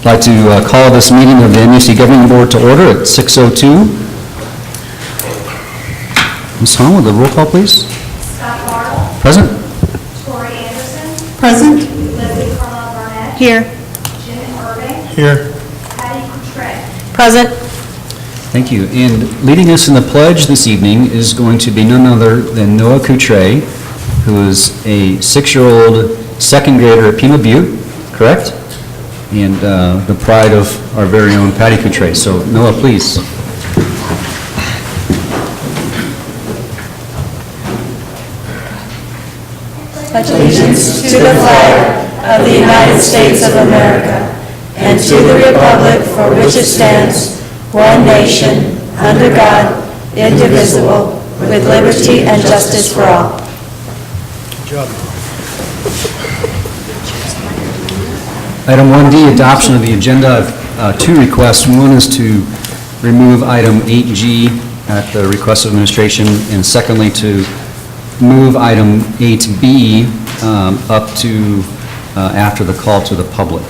I'd like to call this meeting of the MUC Governing Board to order at 6:02. Ms. Hahn, with the roll call, please. Scott Bartle. Present. Tori Anderson. Present. Leslie Carlisle Barnett. Here. Jim Irving. Here. Patty Coutre. Present. Thank you. And leading us in the pledge this evening is going to be none other than Noah Coutre, who is a 6-year-old second grader at Pima Butte, correct? And the pride of our very own Patty Coutre. So Noah, please. Pledge allegiance to the flag of the United States of America and to the republic for which it stands, one nation, under God, indivisible, with liberty and justice for all. Good job. Item 1D, adoption of the agenda. I have two requests. One is to remove item 8G at the request of administration, and secondly, to move item 8B up to after the call to the public.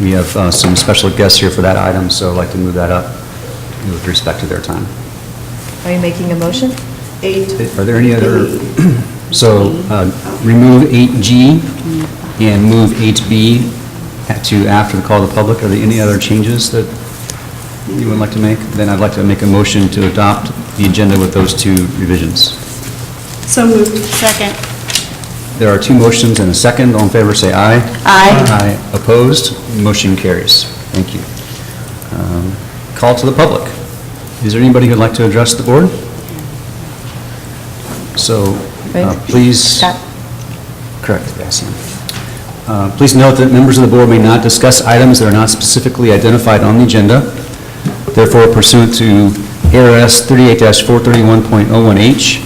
We have some special guests here for that item, so I'd like to move that up with respect to their time. Are you making a motion? 8. Are there any other, so remove 8G and move 8B to after the call to the public. Are there any other changes that you would like to make? Then I'd like to make a motion to adopt the agenda with those two revisions. So moved. Second. There are two motions and a second. All in favor, say aye. Aye. Aye. Opposed? Motion carries. Thank you. Call to the public. Is there anybody who'd like to address the board? So, please. Scott. Correct, yes. Please note that members of the board may not discuss items that are not specifically identified on the agenda. Therefore, pursuant to ARS 38-431.01H,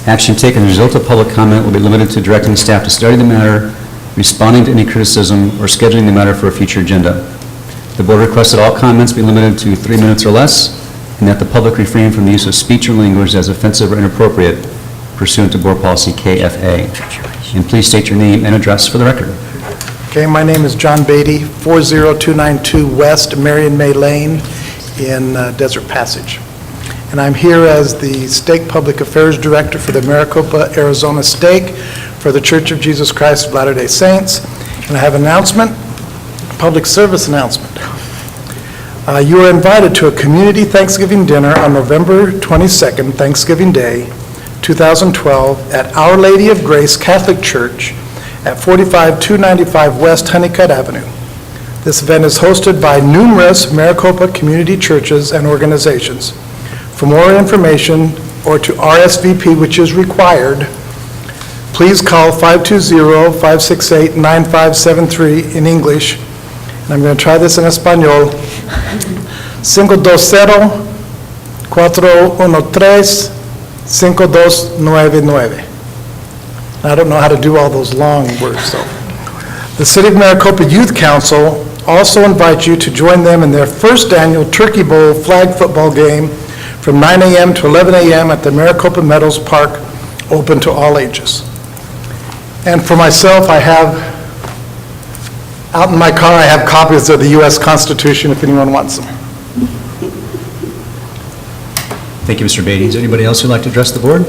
action taken as a result of public comment will be limited to directing staff to study the matter, responding to any criticism, or scheduling the matter for a future agenda. The board requests that all comments be limited to 3 minutes or less, and that the public refrain from the use of speech or language as offensive or inappropriate pursuant to board policy KFA. And please state your name and address for the record. Okay, my name is John Beatty, 40292 West Marion May Lane in Desert Passage. And I'm here as the Stake Public Affairs Director for the Maricopa, Arizona Stake for the Church of Jesus Christ of Latter-day Saints. And I have an announcement, public service announcement. You are invited to a community Thanksgiving dinner on November 22nd, Thanksgiving Day, 2012, at Our Lady of Grace Catholic Church at 45295 West Honeycutt Avenue. This event is hosted by numerous Maricopa community churches and organizations. For more information or to RSVP, which is required, please call 520-568-9573 in English. And I'm going to try this in Espanol. 520-413-5299. I don't know how to do all those long words, though. The City of Maricopa Youth Council also invites you to join them in their first annual Turkey Bowl flag football game from 9 a.m. to 11 a.m. at the Maricopa Meadows Park, open to all ages. And for myself, I have, out in my car, I have copies of the U.S. Constitution if anyone wants them. Thank you, Mr. Beatty. Is there anybody else who'd like to address the board?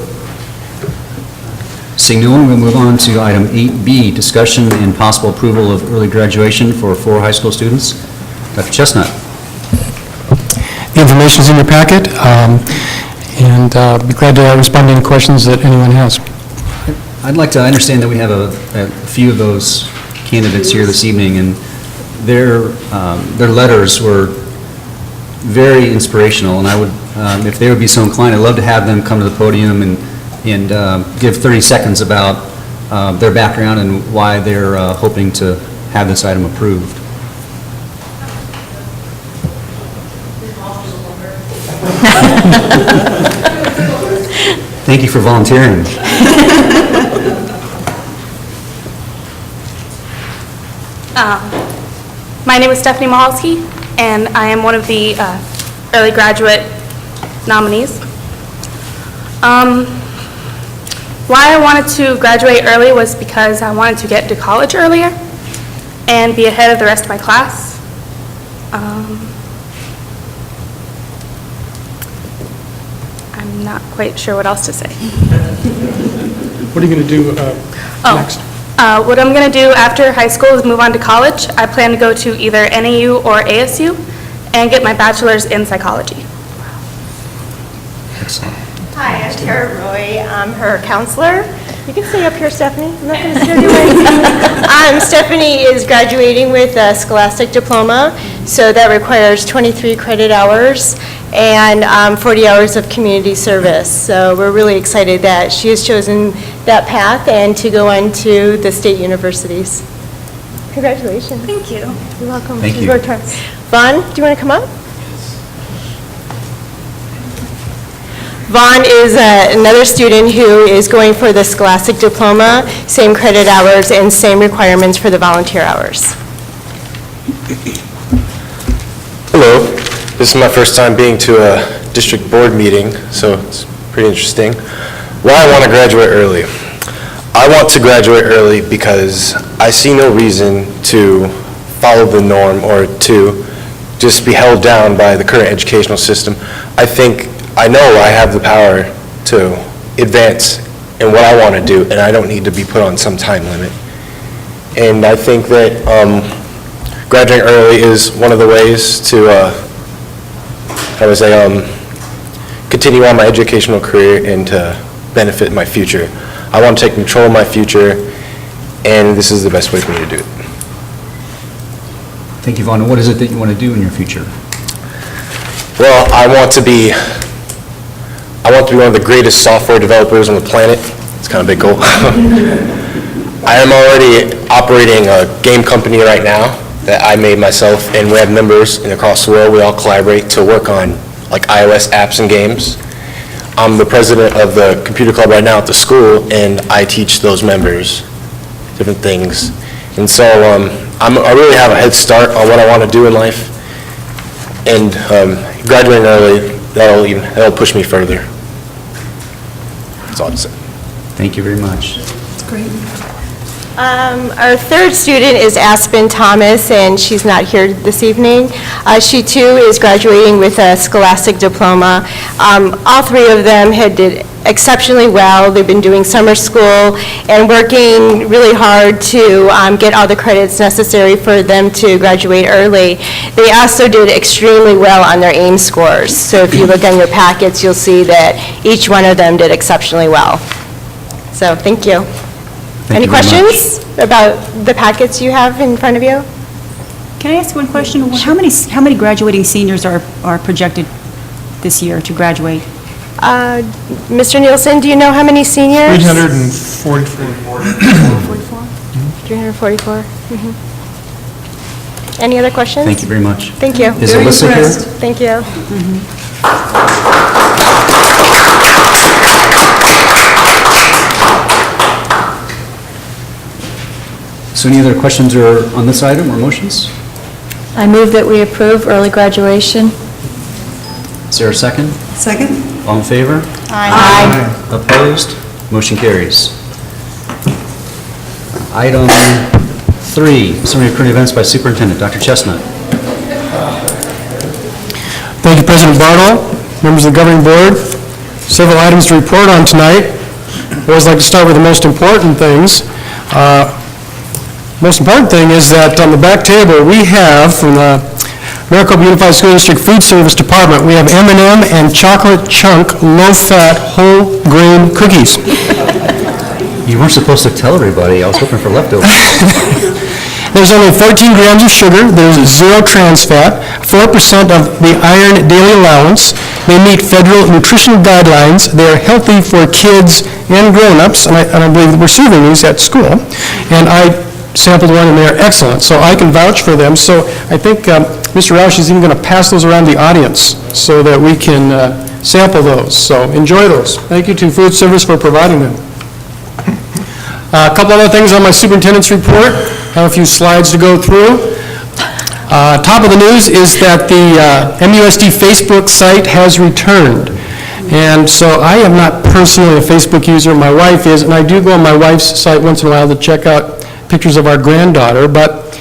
Seeing no one, we'll move on to item 8B, discussion and possible approval of early graduation for 4 high school students. Dr. Chestnut. The information is in your packet, and be glad to respond to any questions that anyone has. I'd like to understand that we have a few of those candidates here this evening, and their letters were very inspirational, and I would, if they would be so inclined, I'd love to have them come to the podium and give 30 seconds about their background and why they're hoping to have this item approved. Thank you for volunteering. My name is Stephanie Mahalski, and I am one of the early graduate nominees. Why I wanted to graduate early was because I wanted to get to college earlier and be ahead of the rest of my class. I'm not quite sure what else to say. What are you going to do Oh. next? What I'm going to do after high school is move on to college. I plan to go to either NAU or ASU and get my bachelor's in psychology. Excellent. Hi, I'm Tara Roy. I'm her counselor. You can stay up here, Stephanie. I'm not going to scare you away. Stephanie is graduating with a scholastic diploma, so that requires 23 credit hours and 40 hours of community service. So we're really excited that she has chosen that path and to go on to the state universities. Congratulations. Thank you. You're welcome. Thank She's you. worked hard. Vaughn, do you want to come up? Vaughn is another student who is going for the scholastic diploma, same credit hours and same requirements for the volunteer hours. Hello. This is my first time being to a district board meeting, so it's pretty interesting. Why I want to graduate early? I want to graduate early because I see no reason to follow the norm or to just be held down by the current educational system. I know I have the power to advance in what I want to do, and I don't need to be put on some time limit. And I think that graduating early is one of the ways to, continue on my educational career and to benefit my future. I want to take control of my future, and this is the best way for me to do it. Thank you, Vaughn. And what is it that you want to do in your future? Well, I want to be one of the greatest software developers on the planet. It's kind of a big goal. I am already operating a game company right now that I made myself, and we have members across the world. We all collaborate to work on like iOS apps and games. I'm the president of the computer club right now at the school, and I teach those members different things. And so I really have a head start on what I want to do in life, and graduating early, that'll push me further. That's all I have to say. Thank you very much. Our third student is Aspen Thomas, and she's not here this evening. She too is graduating with a scholastic diploma. All three of them did exceptionally well. They've been doing summer school and working really hard to get all the credits necessary for them to graduate early. They also did extremely well on their AIM scores. So if you look on your packets, you'll see that each one of them did exceptionally well. So thank you. Thank Any you very much. questions about the packets you have in front of you? Can I ask one question? How many graduating seniors are projected this year to graduate? Mr. Nielsen, do you know how many seniors? 344. 344. Mhm. Any other questions? Thank you very much. Thank you. Is Alyssa here? Thank you. So any other questions or on this item or motions? I move that we approve early graduation. Is there a second? Second. All in favor? Aye. Opposed? Motion carries. Item 3, summary of current events by Superintendent. Dr. Chestnut. Thank you, President Bartle, members of the governing board. Several items to report on tonight. I always like to start with the most important things. Most important thing is that on the back table, we have from the Maricopa Unified School District Food Service Department, we have M&M and chocolate chunk low-fat whole grain cookies. You weren't supposed to tell everybody. I was hoping for leftovers. There's only 14 grams of sugar, there's 0 trans fat, 4% of the iron daily allowance. They meet federal nutrition guidelines. They're healthy for kids and grown-ups, and I believe we're serving these at school. And I sampled one, and they're excellent, so I can vouch for them. So I think Mr. Roush is even going to pass those around the audience so that we can sample those. So enjoy those. Thank you to Food Service for providing them. A couple other things on my superintendent's report. I have a few slides to go through. Top of the news is that the MUSD Facebook site has returned. And so I am not personally a Facebook user, my wife is, and I do go on my wife's site once in a while to check out pictures of our granddaughter, but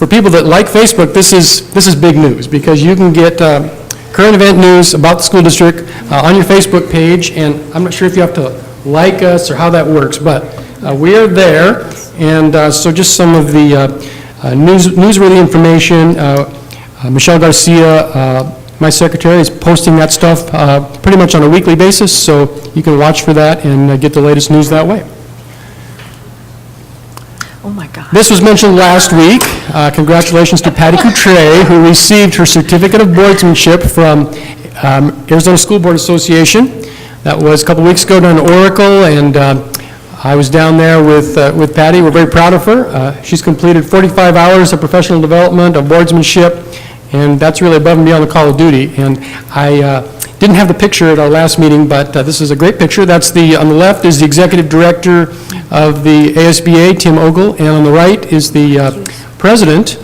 for people that like Facebook, this is big news, because you can get current event news about the school district on your Facebook page, and I'm not sure if you have to like us or how that works, but we are there, and so just some of the newsworthy information. Michelle Garcia, my secretary, is posting that stuff pretty much on a weekly basis, so you can watch for that and get the latest news that way. Oh, my God. This was mentioned last week. Congratulations to Patty Coutre, who received her certificate of boardsmanship from Arizona School Board Association. That was a couple weeks ago down in Oracle, and I was down there with Patty. We're very proud of her. She's completed 45 hours of professional development of boardsmanship, and that's really above and beyond the call of duty. And I didn't have the picture at our last meeting, but this is a great picture. That's on the left is the executive director of the ASBA, Tim Ogle, and on the right is the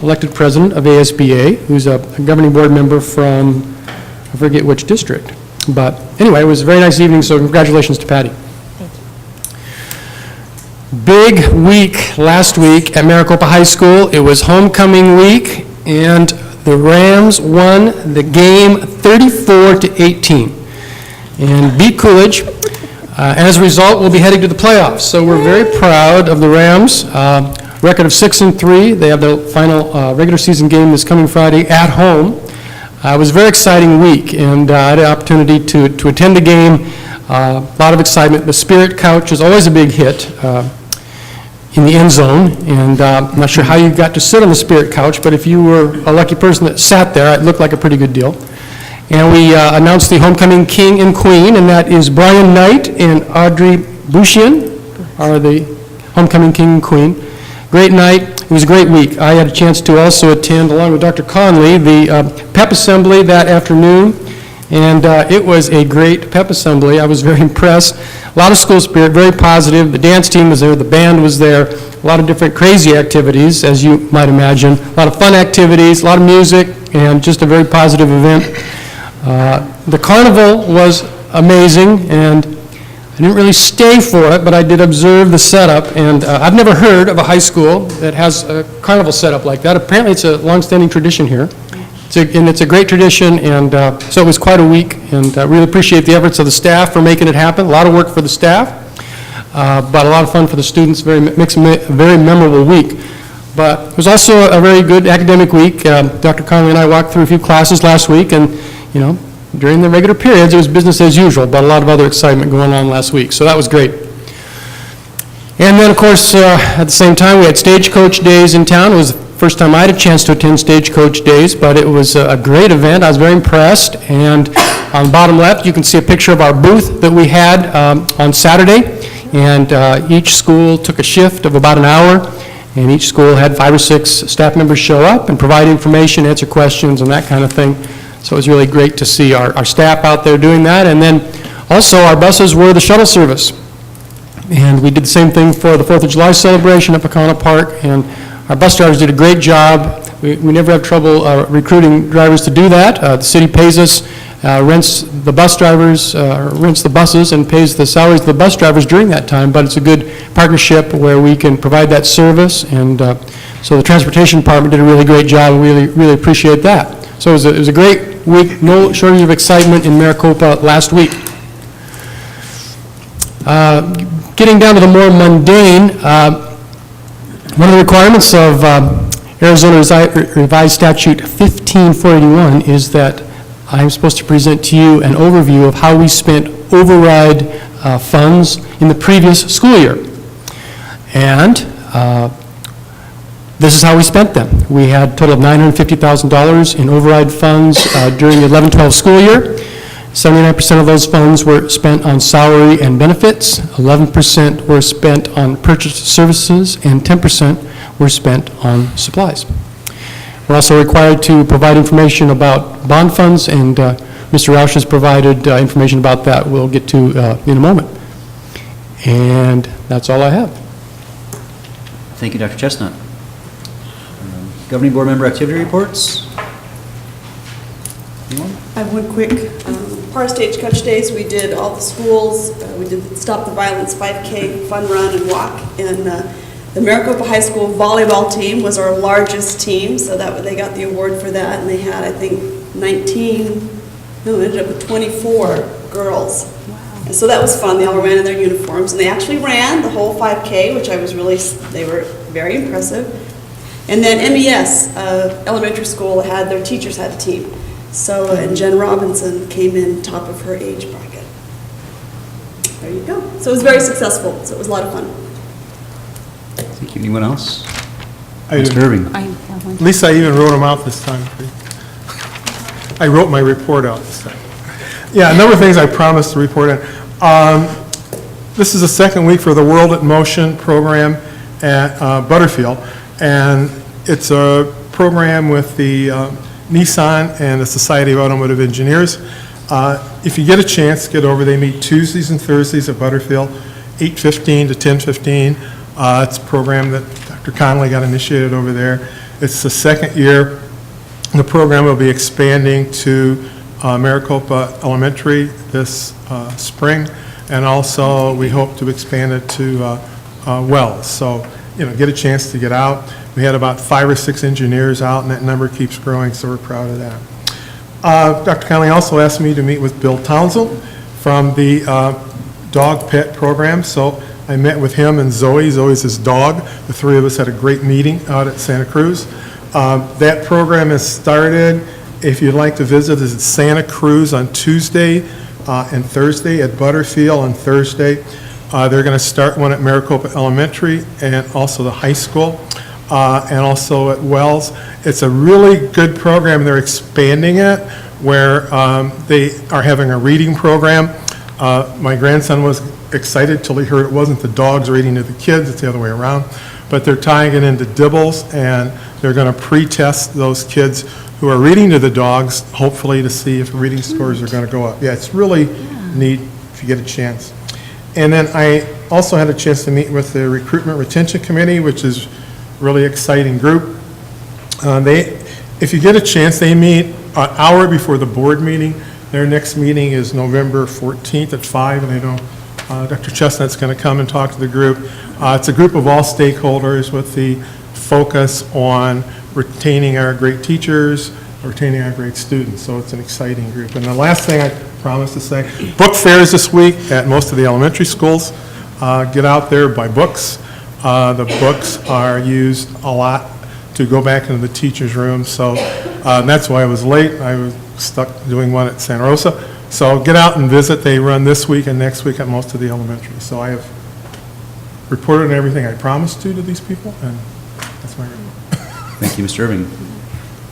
elected president of ASBA, who's a governing board member from, I forget which district. But anyway, it was a very nice evening, so congratulations to Patty. Big week last week at Maricopa High School. It was homecoming week, and the Rams won the game 34-18 and beat Coolidge. And as a result, we'll be heading to the playoffs. So we're very proud of the Rams. Record of 6-3. They have their final regular season game this coming Friday at home. It was a very exciting week, and I had the opportunity to attend the game. A lot of excitement. The Spirit Couch is always a big hit in the end zone, and I'm not sure how you got to sit on the Spirit Couch, but if you were a lucky person that sat there, it looked like a pretty good deal. And we announced the homecoming king and queen, and that is Brian Knight and Audrey Bouchian are the homecoming king and queen. Great night. It was a great week. I had a chance to also attend, along with Dr. Conley, the pep assembly that afternoon, and it was a great pep assembly. I was very impressed. A lot of school spirit, very positive. The dance team was there, the band was there, a lot of different crazy activities, as you might imagine. A lot of fun activities, a lot of music, and just a very positive event. The carnival was amazing, and I didn't really stay for it, but I did observe the setup, and I've never heard of a high school that has a carnival setup like that. Apparently, it's a long-standing tradition here. It's a great tradition, and so it was quite a week, and I really appreciate the efforts of the staff for making it happen. A lot of work for the staff, but a lot of fun for the students. Very memorable week. But it was also a very good academic week. Dr. Conley and I walked through a few classes last week, and during the regular periods, it was business as usual, but a lot of other excitement going on last week, so that was great. And then, of course, at the same time, we had Stagecoach Days in town. It was the first time I had a chance to attend Stagecoach Days, but it was a great event. I was very impressed, and on the bottom left, you can see a picture of our booth that we had on Saturday, and each school took a shift of about an hour, and each school had 5 or 6 staff members show up and provide information, answer questions, and that kind of thing. So it was really great to see our staff out there doing that. And then also our buses were the shuttle service. And we did the same thing for the 4th of July celebration at Pecana Park. And our bus drivers did a great job. We never have trouble recruiting drivers to do that. The city pays us, rents the bus drivers, rents the buses and pays the salaries of the bus drivers during that time. But it's a good partnership where we can provide that service. And so the transportation department did a really great job. We really appreciate that. So it was a great week, no shortage of excitement in Maricopa last week. Getting down to the more mundane, one of the requirements of Arizona Revised Statute 15481 is that I'm supposed to present to you an overview of how we spent override funds in the previous school year. And this is how we spent them. We had a total of $950,000 in override funds during the 11-12 school year. 79% of those funds were spent on salary and benefits, 11% were spent on purchased services, and 10% were spent on supplies. We're also required to provide information about bond funds, and Mr. Roush has provided information about that we'll get to in a moment. And that's all I have. Thank you, Dr. Chestnut. Governing board member activity reports? Anyone? I have one quick. Part of Stagecoach Days, we did all the schools. We did the Stop the Violence 5K fun run and walk, and The Maricopa High School volleyball team was our largest team, so they got the award for that, and they had, I think, ended up with 24 girls. And so that was fun. They all ran in their uniforms, and they actually ran the whole 5K, which they were very impressive. And then MES elementary school their teachers had a team. So, and Jen Robinson came in top of her age bracket. There you go. So it was very successful, so it was a lot of fun. Thank you. Anyone else? I Mr. Irving? I have one. At least I even wrote them out this time. I wrote my report out this time. Yeah, a number of things I promised to report on. This is the second week for the World in Motion program at Butterfield, and it's a program with the Nissan and the Society of Automotive Engineers. If you get a chance, get over. They meet Tuesdays and Thursdays at Butterfield, 8:15 to 10:15. It's a program that Dr. Connolly got initiated over there. It's the second year. The program will be expanding to Maricopa Elementary this spring, and also we hope to expand it to Wells. So, get a chance to get out. We had about 5 or 6 engineers out, and that number keeps growing, so we're proud of that. Dr. Connolly also asked me to meet with Bill Townsend from the dog pet program, so I met with him and Zoe. Zoe's his dog. The three of us had a great meeting out at Santa Cruz. That program has started. If you'd like to visit, it's at Santa Cruz on Tuesday and Thursday, at Butterfield on Thursday. They're going to start one at Maricopa Elementary and also the high school, and also at Wells. It's a really good program. They're expanding it where they are having a reading program. My grandson was excited till he heard it wasn't the dogs reading to the kids, it's the other way around. But they're tying it into dibbles, and they're going to pre-test those kids who are reading to the dogs, hopefully to see if reading scores are going to go up. Yeah, it's really neat if you get a chance. And then I also had a chance to meet with the Recruitment Retention Committee, which is a really exciting group. If you get a chance, they meet an hour before the board meeting. Their next meeting is November 14th at 5, and I know Dr. Chestnut's going to come and talk to the group. It's a group of all stakeholders with the focus on retaining our great teachers, retaining our great students, so it's an exciting group. And the last thing I promised to say, book fairs this week at most of the elementary schools. Get out there, buy books. The books are used a lot to go back into the teacher's room, so that's why I was late. I was stuck doing one at Santa Rosa. So get out and visit. They run this week and next week at most of the elementary. So I have reported on everything I promised to these people, and that's my report. Thank you, Mr. Irving.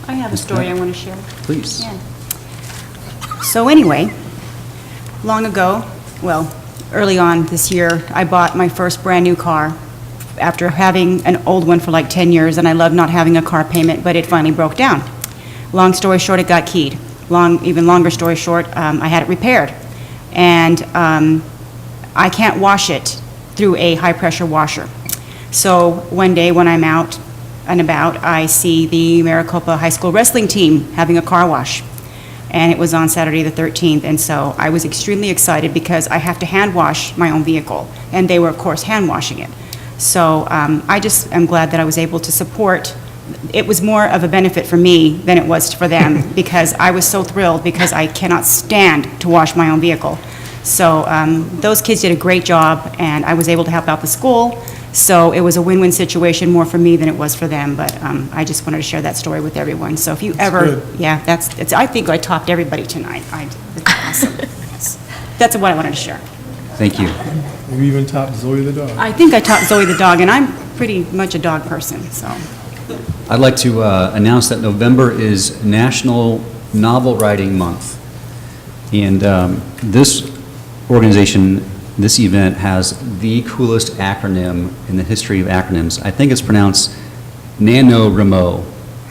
I have a story I want to share. Please. Yeah. So anyway, long ago, well, early on this year, I bought my first brand-new car after having an old one for like 10 years, and I loved not having a car payment, but it finally broke down. Long story short, it got keyed. Even longer story short, I had it repaired. And I can't wash it through a high-pressure washer. So one day when I'm out and about, I see the Maricopa High School wrestling team having a car wash. And it was on Saturday the 13th, and so I was extremely excited because I have to hand wash my own vehicle, and they were, of course, hand washing it. So I just am glad that I was able to support. It was more of a benefit for me than it was for them because I was so thrilled because I cannot stand to wash my own vehicle. So those kids did a great job, and I was able to help out the school. So it was a win-win situation more for me than it was for them, but I just wanted to share that story with everyone. So if you ever, yeah, I think I topped everybody tonight. It's awesome. That's what I wanted to share. Thank you. You even topped Zoe the dog. I think I topped Zoe the dog, and I'm pretty much a dog person, so. I'd like to announce that November is National Novel Writing Month. And this organization, this event, has the coolest acronym in the history of acronyms. I think it's pronounced NaNoWriMo.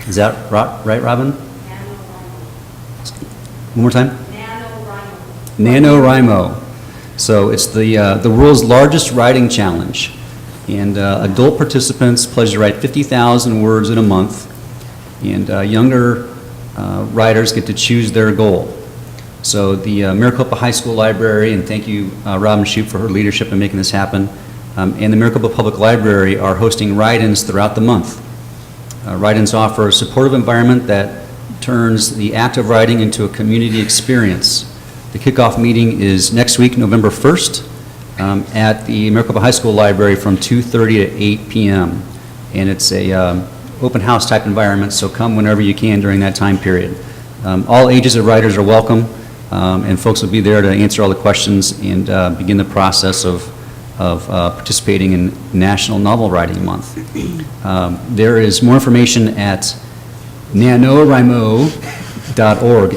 Is that right, Robin? One more time? NaNoWriMo. So it's the world's largest writing challenge. And adult participants pledge to write 50,000 words in a month, and younger writers get to choose their goal. So the Maricopa High School Library, and thank you, Robin Shoup, for her leadership in making this happen, and the Maricopa Public Library are hosting write-ins throughout the month. Write-ins offer a supportive environment that turns the act of writing into a community experience. The kickoff meeting is next week, November 1st, at the Maricopa High School Library from 2:30 to 8 p.m. And it's a open house type environment, so come whenever you can during that time period. All ages of writers are welcome, and folks will be there to answer all the questions and begin the process of participating in National Novel Writing Month. There is more information at nanowrimo.org,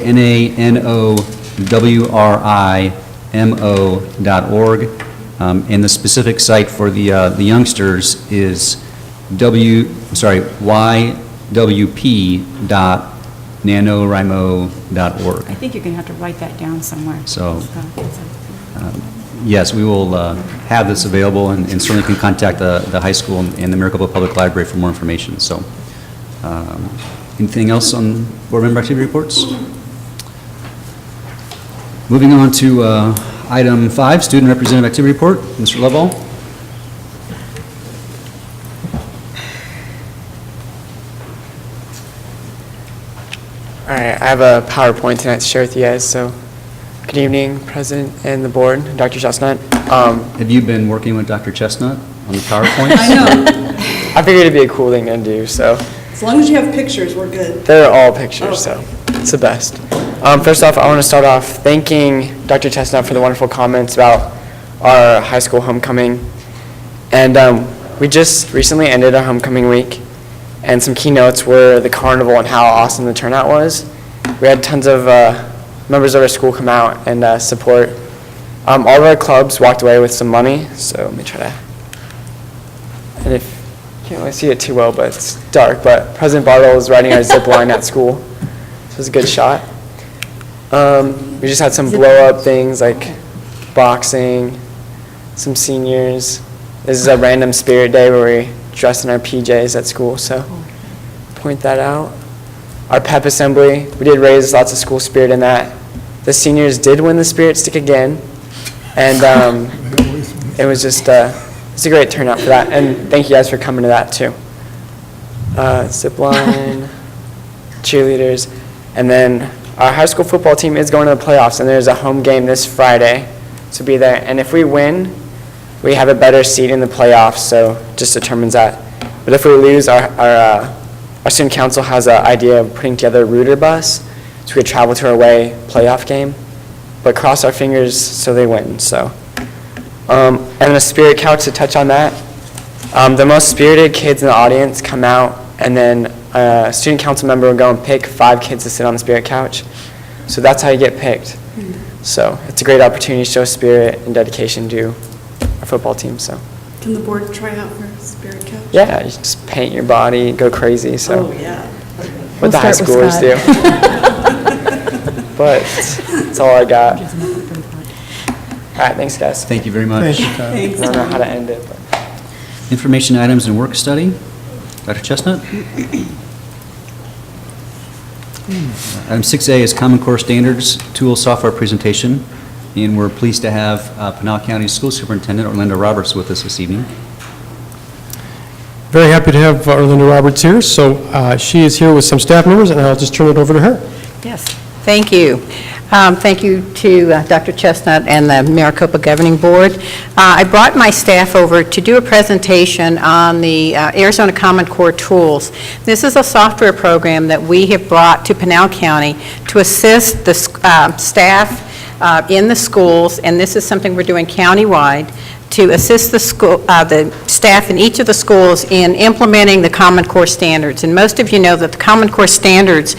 nanowrimo.org, and the specific site for the youngsters is ywp.nanowrimo.org. I think you're going to have to write that down somewhere. So, yes, we will have this available, and certainly can contact the high school and the Maricopa Public Library for more information. So, anything else on board member activity reports? Moving on to item 5, student representative activity report. Mr. Lovell. All right, I have a PowerPoint tonight to share with you guys, so good evening, President and the board, Dr. Chestnut. Have you been working with Dr. Chestnut on the PowerPoints? I know. I figured it'd be a cool thing to do, so As long as you have pictures, we're good. they're all pictures, so it's the best. First off, I want to start off thanking Dr. Chestnut for the wonderful comments about our high school homecoming. And we just recently ended our homecoming week, and some keynotes were the carnival and how awesome the turnout was. We had tons of members of our school come out and support. All of our clubs walked away with some money, so let me try to, and if you can't really see it too well, but it's dark, but President Bartle was riding our zip line at school, so it was a good shot. We just had some blow-up things like boxing, some seniors. This is a random spirit day where we dress in our PJs at school, so point that out. Our pep assembly, we did raise lots of school spirit in that. The seniors did win the spirit stick again, and it was just it's a great turnout for that, and thank you guys for coming to that too. Zip line, cheerleaders, and then our high school football team is going to the playoffs, and there's a home game this Friday, so be there. And if we win, we have a better seed in the playoffs, so it just determines that. But if we lose, our student council has an idea of putting together a Rooter bus, so we could travel to our away playoff game, but cross our fingers so they win. So, and a spirit couch to touch on that. The most spirited kids in the audience come out, and then a student council member will go and pick 5 kids to sit on the spirit couch. So that's how you get picked. So it's a great opportunity to show spirit and dedication to our football team. So. Can the board try out for Spirit Couch? Yeah, you just paint your body, go crazy. So Oh, yeah. what the high schoolers do. But that's all I got. All right, thanks, guys. Thank you very much. I don't know how to end it. But. Information items and work study. Dr. Chestnut? Item 6A is Common Core Standards Tool Software Presentation, and we're pleased to have Pinal County School Superintendent Orlando Roberts with us this evening. Very happy to have Orlinda Roberts here. So she is here with some staff members, and I'll just turn it over to her. Yes, thank you. Thank you to Dr. Chestnut and the Maricopa Governing Board. I brought my staff over to do a presentation on the Arizona Common Core Tools. This is a software program that we have brought to Pinal County to assist the staff in the schools, and this is something we're doing countywide, to assist the staff in each of the schools in implementing the Common Core standards. And most of you know that the Common Core standards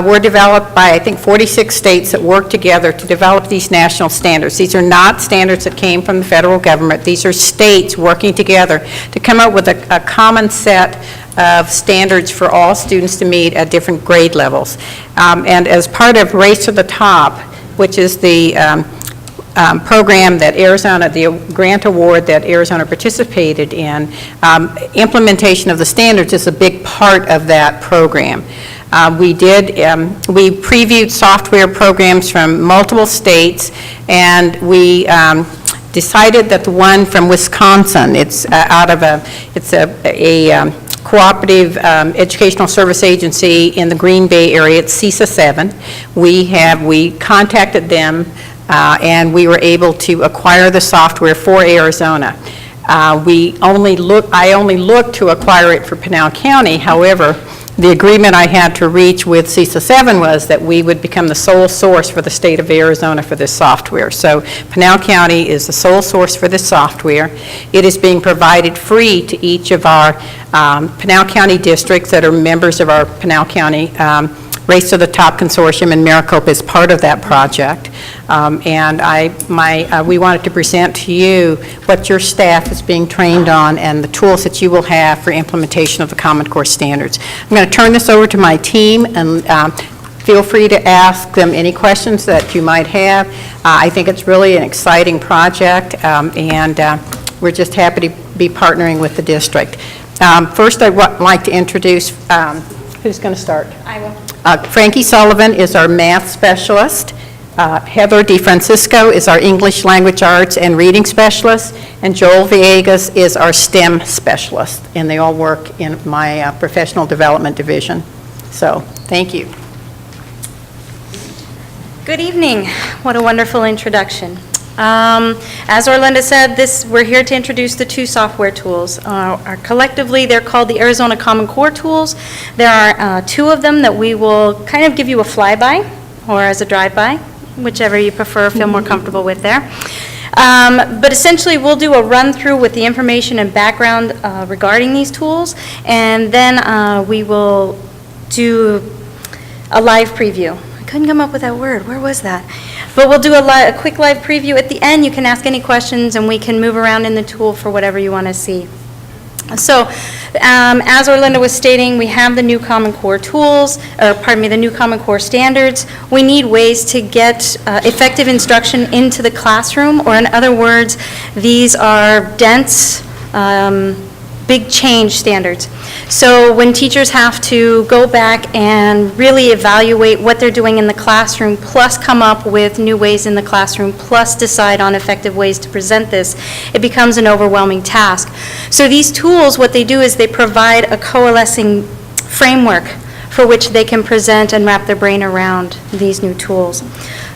were developed by, I think, 46 states that work together to develop these national standards. These are not standards that came from the federal government. These are states working together to come up with a common set of standards for all students to meet at different grade levels. And as part of Race to the Top, which is the program that Arizona, the grant award that Arizona participated in, implementation of the standards is a big part of that program. We previewed software programs from multiple states, and we decided that the one from Wisconsin, it's a cooperative educational service agency in the Green Bay area, it's CISA 7. We contacted them, and we were able to acquire the software for Arizona. I only looked to acquire it for Pinal County. However, the agreement I had to reach with CISA 7 was that we would become the sole source for the state of Arizona for this software. So Pinal County is the sole source for this software. It is being provided free to each of our Pinal County districts that are members of our Pinal County Race to the Top Consortium, and Maricopa is part of that project. We wanted to present to you what your staff is being trained on and the tools that you will have for implementation of the Common Core standards. I'm going to turn this over to my team, and feel free to ask them any questions that you might have. I think it's really an exciting project, and we're just happy to be partnering with the district. First, I'd like to introduce, who's going to start? I will. Frankie Sullivan is our math specialist. Heather DeFrancisco is our English language arts and reading specialist. And Joel Villegas is our STEM specialist. And they all work in my professional development division. So, thank you. Good evening. What a wonderful introduction. As Orlinda said, we're here to introduce the two software tools. Collectively, they're called the Arizona Common Core tools. There are two of them that we will kind of give you a flyby or as a drive-by, whichever you prefer, feel more comfortable with there. But essentially, we'll do a run-through with the information and background regarding these tools, and then we will do a live preview. I couldn't come up with that word. Where was that? But we'll do a quick live preview at the end. You can ask any questions, and we can move around in the tool for whatever you want to see. So, as Orlinda was stating, we have the new Common Core tools, the new Common Core standards. We need ways to get effective instruction into the classroom, or in other words, these are dense, big change standards. So when teachers have to go back and really evaluate what they're doing in the classroom, plus come up with new ways in the classroom, plus decide on effective ways to present this, it becomes an overwhelming task. So these tools, what they do is they provide a coalescing framework for which they can present and wrap their brain around these new tools.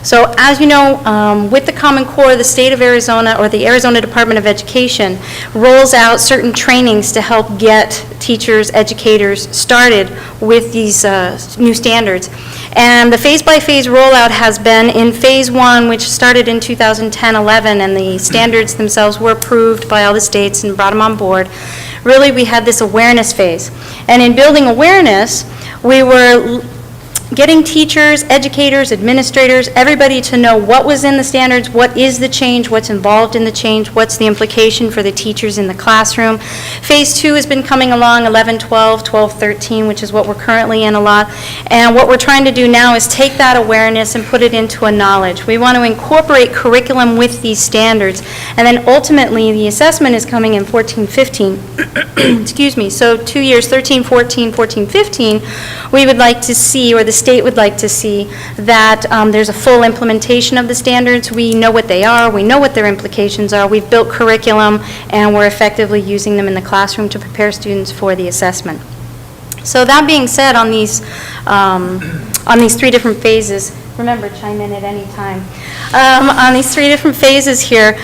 So as you know, with the Common Core, the state of Arizona, or the Arizona Department of Education, rolls out certain trainings to help get teachers, educators started with these new standards. And the phase-by-phase rollout has been in phase 1, which started in 2010-11, and the standards themselves were approved by all the states and brought them on board. Really, we had this awareness phase. And in building awareness, we were getting teachers, educators, administrators, everybody to know what was in the standards, what is the change, what's involved in the change, what's the implication for the teachers in the classroom. Phase 2 has been coming along, 11, 12, 12, 13, which is what we're currently in a lot. And what we're trying to do now is take that awareness and put it into a knowledge. We want to incorporate curriculum with these standards. And then ultimately, the assessment is coming in 14, 15. Excuse me. So 2 years, 13, 14, 14, 15, we would like to see, or the state would like to see, that there's a full implementation of the standards. We know what they are, we know what their implications are, we've built curriculum, and we're effectively using them in the classroom to prepare students for the assessment. So that being said, on these 3 different phases, remember, chime in at any time. On these 3 different phases here,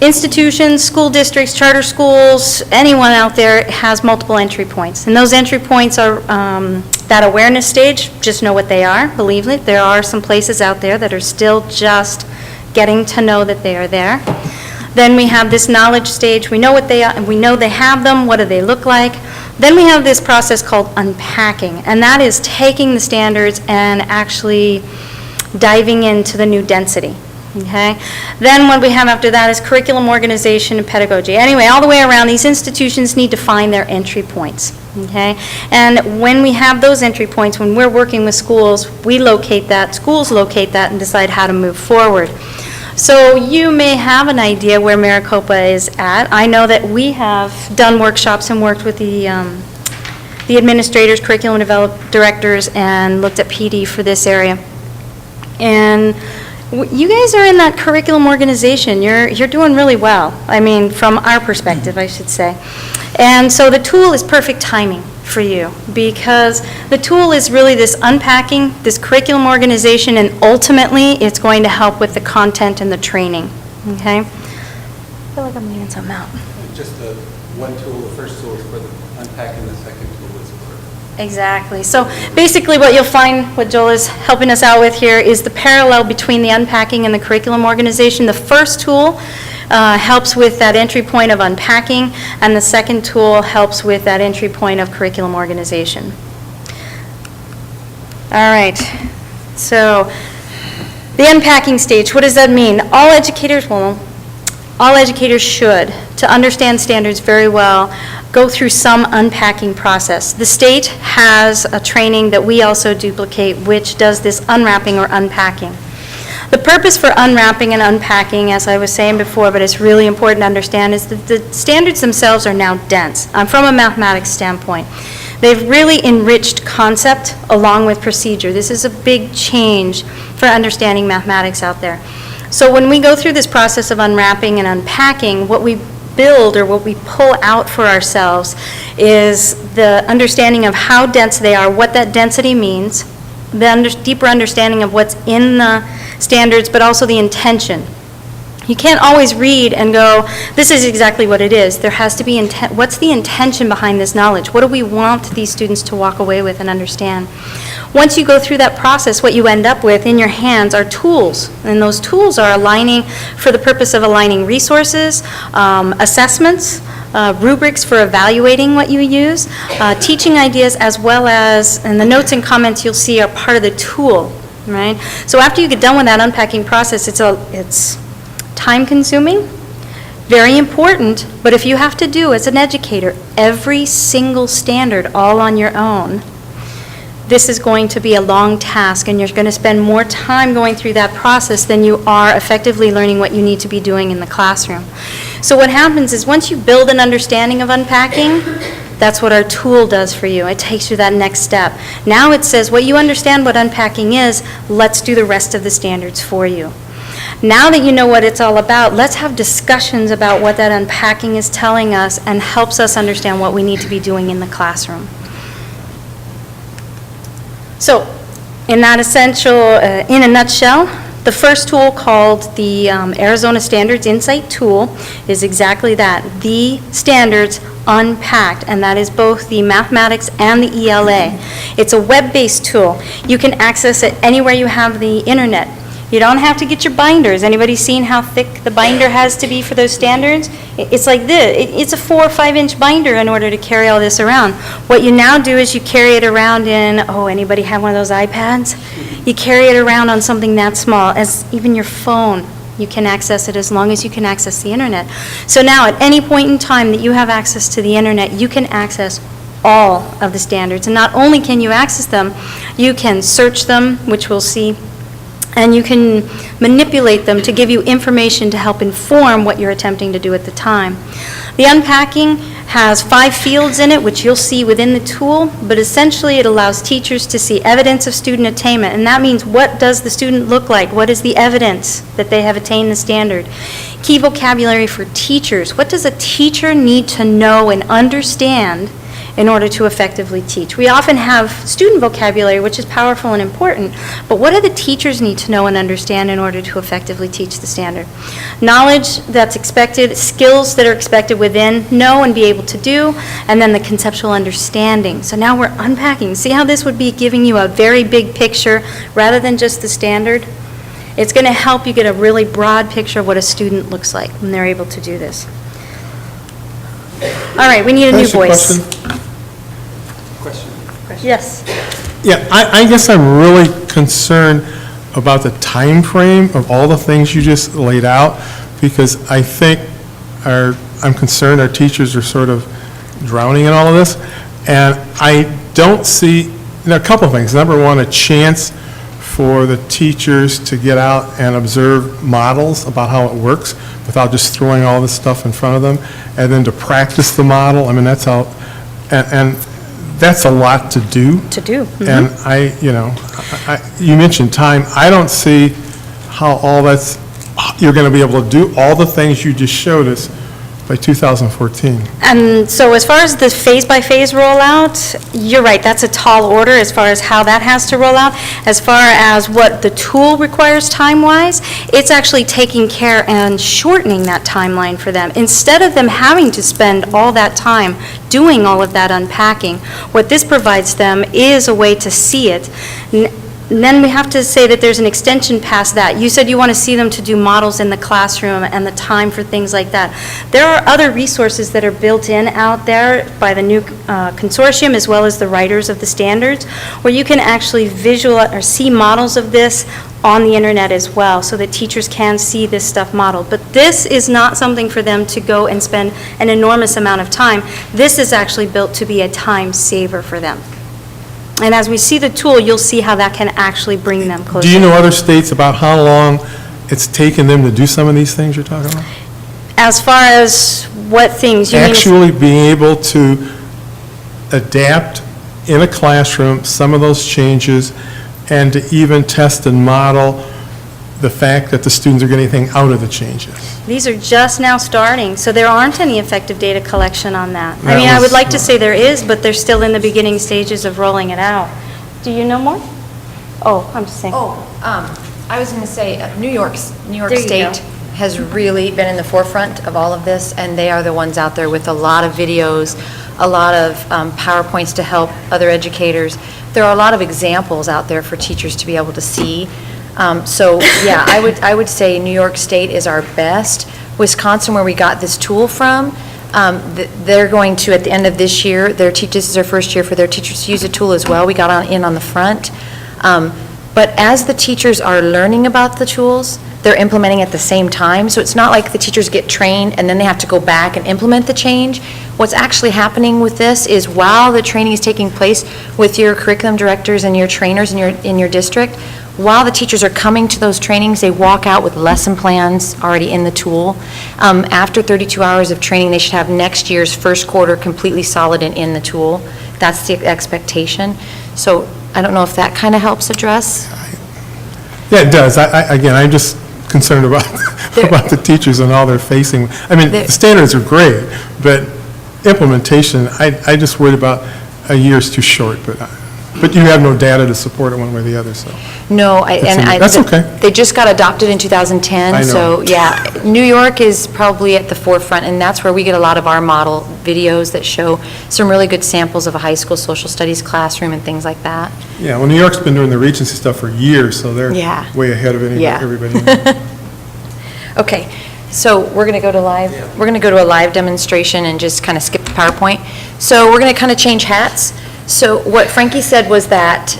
institutions, school districts, charter schools, anyone out there has multiple entry points. And those entry points are that awareness stage. Just know what they are. Believe it, there are some places out there that are still just getting to know that they are there. Then we have this knowledge stage. We know what they are, we know they have them. What do they look like? Then we have this process called unpacking, and that is taking the standards and actually diving into the new density. Okay. Then what we have after that is curriculum organization and pedagogy. Anyway, all the way around, these institutions need to find their entry points. Okay. And when we have those entry points, when we're working with schools, we locate that, schools locate that, and decide how to move forward. So you may have an idea where Maricopa is at. I know that we have done workshops and worked with the administrators, curriculum directors, and looked at PD for this area. And You guys are in that curriculum organization. You're doing really well. I mean, from our perspective, I should say. And so the tool is perfect timing for you, because the tool is really this unpacking, this curriculum organization, and ultimately it's going to help with the content and the training. Okay? I feel like I'm leaving something out. Just the one tool, the first tool is for the unpacking, the second tool is for... Exactly. So basically what you'll find, what Joel is helping us out with here, is the parallel between the unpacking and the curriculum organization. The first tool helps with that entry point of unpacking, and the second tool helps with that entry point of curriculum organization. All right. So the unpacking stage, what does that mean? All educators should, to understand standards very well, go through some unpacking process. The state has a training that we also duplicate, which does this unwrapping or unpacking. The purpose for unwrapping and unpacking, as I was saying before, but it's really important to understand, is that the standards themselves are now dense. From a mathematics standpoint, they've really enriched concept along with procedure. This is a big change for understanding mathematics out there. So when we go through this process of unwrapping and unpacking, what we build or what we pull out for ourselves is the understanding of how dense they are, what that density means, the deeper understanding of what's in the standards, but also the intention. You can't always read and go, this is exactly what it is. There has to be intent. What's the intention behind this knowledge? What do we want these students to walk away with and understand? Once you go through that process, what you end up with in your hands are tools, and those tools are aligning for the purpose of aligning resources, assessments, rubrics for evaluating what you use, teaching ideas, as well as, and the notes and comments you'll see are part of the tool, right? So after you get done with that unpacking process, it's time-consuming, very important, but if you have to do, as an educator, every single standard all on your own, this is going to be a long task, and you're going to spend more time going through that process than you are effectively learning what you need to be doing in the classroom. So what happens is once you build an understanding of unpacking, that's what our tool does for you. It takes you that next step. Now it says, what you understand what unpacking is, let's do the rest of the standards for you. Now that you know what it's all about, let's have discussions about what that unpacking is telling us and helps us understand what we need to be doing in the classroom. So, in that essential, in a nutshell, the first tool, called the Arizona Standards Insight Tool, is exactly that, the standards unpacked, and that is both the mathematics and the ELA. It's a web-based tool. You can access it anywhere you have the internet. You don't have to get your binders. Anybody seen how thick the binder has to be for those standards? It's like this. It's a 4 or 5 inch binder in order to carry all this around. What you now do is you carry it around in, anybody have one of those iPads? You carry it around on something that small, as even your phone. You can access it as long as you can access the internet. So now at any point in time that you have access to the internet, you can access all of the standards. And not only can you access them, you can search them, which we'll see, and you can manipulate them to give you information to help inform what you're attempting to do at the time. The unpacking has 5 fields in it, which you'll see within the tool, but essentially it allows teachers to see evidence of student attainment, and that means what does the student look like? What is the evidence that they have attained the standard? Key vocabulary for teachers. What does a teacher need to know and understand in order to effectively teach? We often have student vocabulary, which is powerful and important, but what do the teachers need to know and understand in order to effectively teach the standard? Knowledge that's expected, skills that are expected within, know and be able to do, and then the conceptual understanding. So now we're unpacking. See how this would be giving you a very big picture rather than just the standard? It's going to help you get a really broad picture of what a student looks like when they're able to do this. All right, we need a new voice. Question. Yes. Yeah, I guess I'm really concerned about the time frame of all the things you just laid out, because I think I'm concerned our teachers are sort of drowning in all of this, and I don't see, a couple of things. Number one, a chance for the teachers to get out and observe models about how it works without just throwing all this stuff in front of them, and then to practice the model. I mean, that's how, and that's a lot to do. To do. Mm-hmm. And you mentioned time. I don't see how all that's, you're going to be able to do all the things you just showed us by 2014. And so as far as the phase-by-phase rollout, you're right, that's a tall order as far as how that has to roll out. As far as what the tool requires time-wise, it's actually taking care and shortening that timeline for them. Instead of them having to spend all that time doing all of that unpacking, what this provides them is a way to see it. And then we have to say that there's an extension past that. You said you want to see them to do models in the classroom and the time for things like that. There are other resources that are built in out there by the new consortium as well as the writers of the standards where you can actually visualize or see models of this on the internet as well so that teachers can see this stuff modeled. But this is not something for them to go and spend an enormous amount of time. This is actually built to be a time saver for them. And as we see the tool, you'll see how that can actually bring them closer. Do you know other states about how long it's taken them to do some of these things you're talking about? As far as what things you mean? Actually being able to adapt in a classroom some of those changes and to even test and model the fact that the students are getting anything out of the changes. These are just now starting, so there aren't any effective data collection on that. I That mean, I would was- like to say there is, but they're still in the beginning stages of rolling it out. Do you know more? Oh, I'm just saying. I was going to say, New York There you State go. has really been in the forefront of all of this, and they are the ones out there with a lot of videos, a lot of PowerPoints to help other educators. There are a lot of examples out there for teachers to be able to see. So, yeah, I would say New York State is our best. Wisconsin, where we got this tool from, they're going to, at the end of this year, this is their first year for their teachers to use the tool as well. We got in on the front. But as the teachers are learning about the tools, they're implementing at the same time. So it's not like the teachers get trained and then they have to go back and implement the change. What's actually happening with this is while the training is taking place with your curriculum directors and your trainers in your district, while the teachers are coming to those trainings, they walk out with lesson plans already in the tool. After 32 hours of training, they should have next year's first quarter completely solid and in the tool. That's the expectation. So I don't know if that kind of helps address. Yeah, it does. Again, I'm just concerned about, about the teachers and all they're facing. I mean, the standards are great, but implementation, I just worried about a year's too short, but you have no data to support it one way or the other, so. No, That's okay. They just got adopted in 2010. I know. So, yeah, New York is probably at the forefront, and that's where we get a lot of our model videos that show some really good samples of a high school social studies classroom and things like that. Yeah, well, New York's been doing the Regency stuff for years, so they're Yeah. way ahead of everybody. Okay, so we're going to go to live. We're going to go to a live demonstration and just kind of skip the PowerPoint. So we're going to kind of change hats. So what Frankie said was that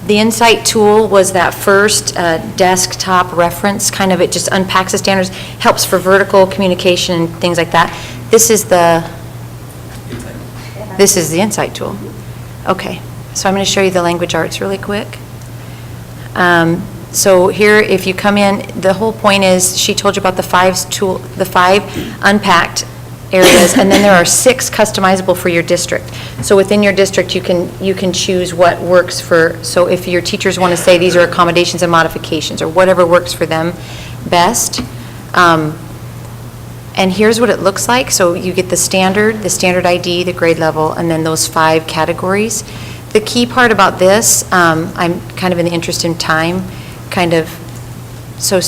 the Insight tool was that first desktop reference, kind of it just unpacks the standards, helps for vertical communication and things like that. This is the Insight tool. Okay, so I'm going to show you the language arts really quick. So here, if you come in, the whole point is, she told you about the five unpacked areas, and then there are 6 customizable for your district. So within your district, you can choose what works for, so if your teachers want to say these are accommodations and modifications, or whatever works for them best. And here's what it looks like. So you get the standard ID, the grade level, and then those 5 categories. The key part about this, I'm kind of in the interest in time, so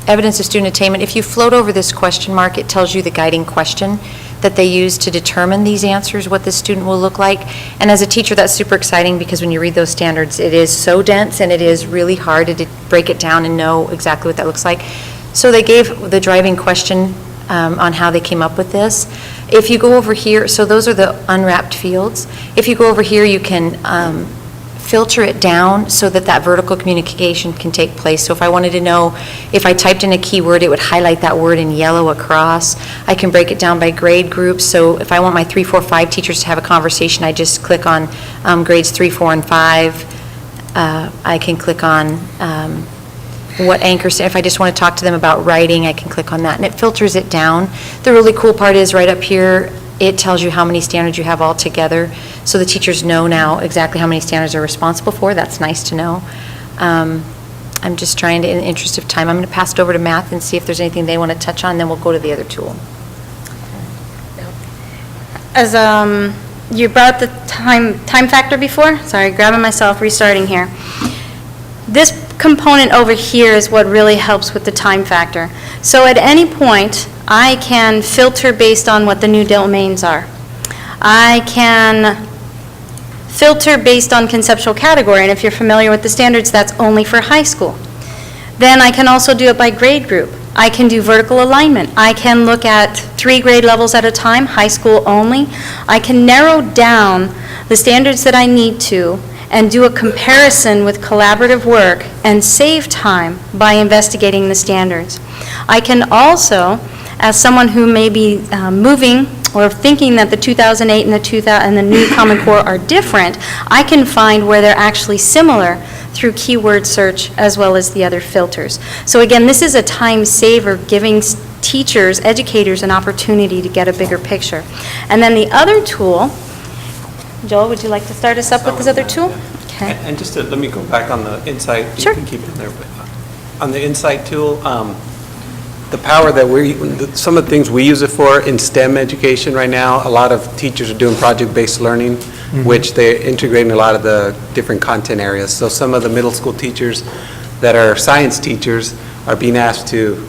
evidence of student attainment, if you float over this question mark, it tells you the guiding question that they use to determine these answers, what the student will look like. And as a teacher, that's super exciting because when you read those standards, it is so dense and it is really hard to break it down and know exactly what that looks like. So they gave the driving question on how they came up with this. If you go over here, so those are the unwrapped fields. If you go over here, you can filter it down so that vertical communication can take place. So if I wanted to know, if I typed in a keyword, it would highlight that word in yellow across. I can break it down by grade groups. So if I want my 3, 4, 5 teachers to have a conversation, I just click on grades 3, 4, and 5. I can click on what anchors, if I just want to talk to them about writing, I can click on that, and it filters it down. The really cool part is right up here, it tells you how many standards you have all together, so the teachers know now exactly how many standards they're responsible for. That's nice to know. I'm just trying to, in the interest of time, I'm going to pass it over to math and see if there's anything they want to touch on, then we'll go to the other tool. As you brought up the time factor before, sorry, grabbing myself, restarting here. This component over here is what really helps with the time factor. So at any point, I can filter based on what the new domains are. I can filter based on conceptual category, and if you're familiar with the standards, that's only for high school. Then I can also do it by grade group. I can do vertical alignment. I can look at 3 grade levels at a time, high school only. I can narrow down the standards that I need to and do a comparison with collaborative work and save time by investigating the standards. I can also, as someone who may be moving or thinking that the 2008 and the new Common Core are different, I can find where they're actually similar through keyword search as well as the other filters. So again, this is a time saver, giving teachers, educators an opportunity to get a bigger picture. And then the other tool, Joel, would you like to start us up with this other tool? Okay. And just to, let me go back on the insight. Sure. You can keep it in there, but on the insight tool, the power that some of the things we use it for in STEM education right now, a lot of teachers are doing project-based learning, which they're integrating a lot of the different content areas. So some of the middle school teachers that are science teachers are being asked to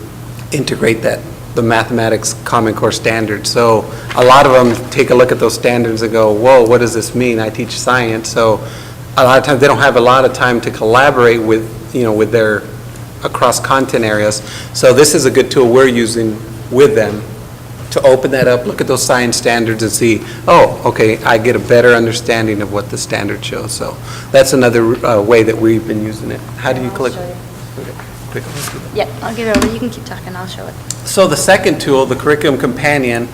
integrate the mathematics Common Core standards. So a lot of them take a look at those standards and go, whoa, what does this mean? I teach science. So a lot of times they don't have a lot of time to collaborate with, with their across content areas. So this is a good tool we're using with them to open that up, look at those science standards and see, oh, okay, I get a better understanding of what the standard shows. So that's another way that we've been using it. How do you click? Okay. Yep, I'll give it over. You can keep talking, I'll show it. So the second tool, the Curriculum Companion,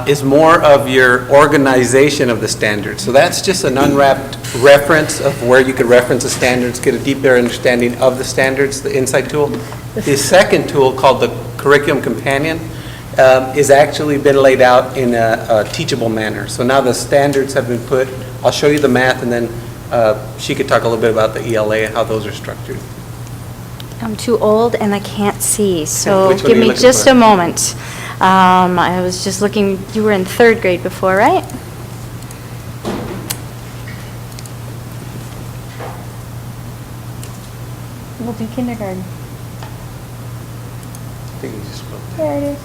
is more of your organization of the standards. So that's just an unwrapped reference of where you could reference the standards, get a deeper understanding of the standards, the Insight tool. The second tool, called the Curriculum Companion, is actually been laid out in a teachable manner. So now the standards have been put. I'll show you the math, and then she could talk a little bit about the ELA, how those are structured. I'm too old and I can't see, so Which one give are you me looking just for? a moment. I was just looking, you were in 3rd grade before, right? We'll do kindergarten. I think you just spoke. There it is.